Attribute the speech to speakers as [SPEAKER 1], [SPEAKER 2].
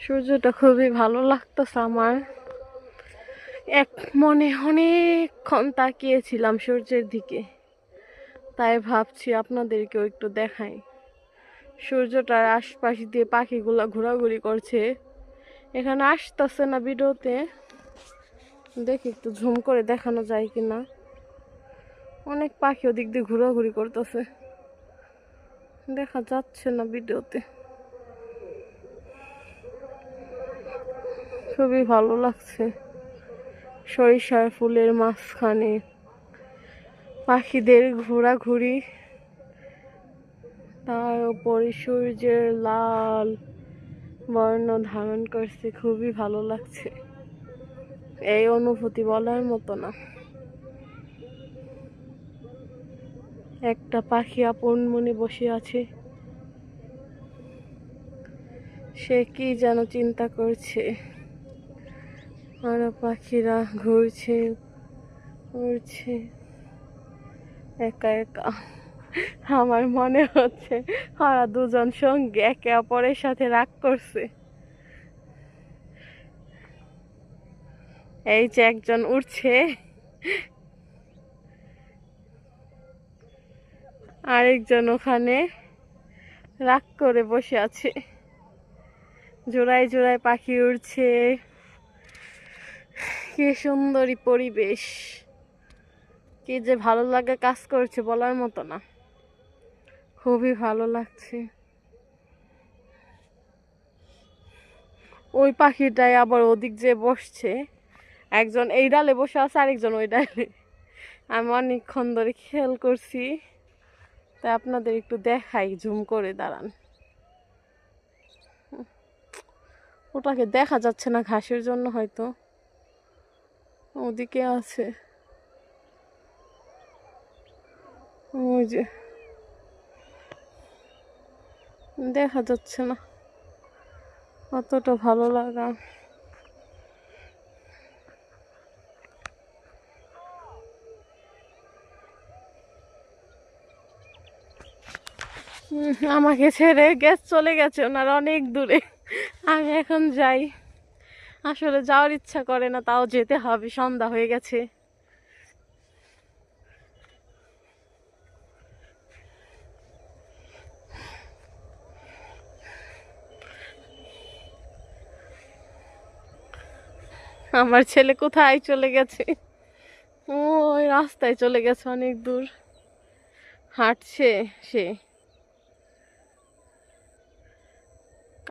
[SPEAKER 1] সূর্যটা খুবই ভালো লাগতেছে আমার। এক মনে অনেকক্ষণ তাকিয়েছিলাম সূর্যের দিকে, তাই ভাবছি আপনাদেরকেও একটু দেখাই। সূর্যটার আশপাশ দিয়ে পাখিগুলা ঘোরাঘুরি করছে, এখানে আসতেছে না ভিডিওতে, দেখি একটু ঝুম করে দেখানো যায় কিনা। অনেক পাখি ওদিক দিয়ে ঘোরাঘুরি করতেছে, দেখা যাচ্ছে না ভিডিওতে। খুবই ভালো লাগছে সরিষার ফুলের মাঝখানে পাখিদের ঘোরাঘুরি, তার উপরে সূর্যের লাল বর্ণ ধারণ করছে। খুবই ভালো লাগছে, এই অনুভূতি বলার মতো না। একটা পাখি আপন মনে বসে আছে, সে কি যেন চিন্তা করছে। আর পাখিরা ঘুরছে উড়ছে একা একা। আমার মনে হচ্ছে ওরা দুজন সঙ্গে একে অপরের সাথে রাগ করছে। এই যে একজন উঠছে, আরেকজন ওখানে রাগ করে বসে আছে। জোড়ায় জোড়ায় পাখি উড়ছে, কি সুন্দরী পরিবেশ, কি যে ভালো লাগে কাজ করছে বলার মতো না। খুবই ভালো লাগছে। ওই পাখিটাই আবার ওদিক যে বসছে, একজন এই ডালে বসে আছে, আরেকজন ওই ডালে। আমি অনেকক্ষণ ধরে খেয়াল করছি, তাই আপনাদের একটু দেখাই, জুম করে দাঁড়ান। ওটাকে দেখা যাচ্ছে না ঘাসের জন্য, হয়তো ওদিকে আছে। ওই যে দেখা যাচ্ছে না, অতটা ভালো লাগা। আমাকে ছেড়ে গ্যাস চলে গেছে ওনার অনেক দূরে। আমি এখন যাই, আসলে যাওয়ার ইচ্ছা করে না, তাও যেতে হবে, সন্ধ্যা হয়ে গেছে। আমার ছেলে কোথায় চলে গেছে, ওই রাস্তায় চলে গেছে, অনেক দূর হাঁটছে সে।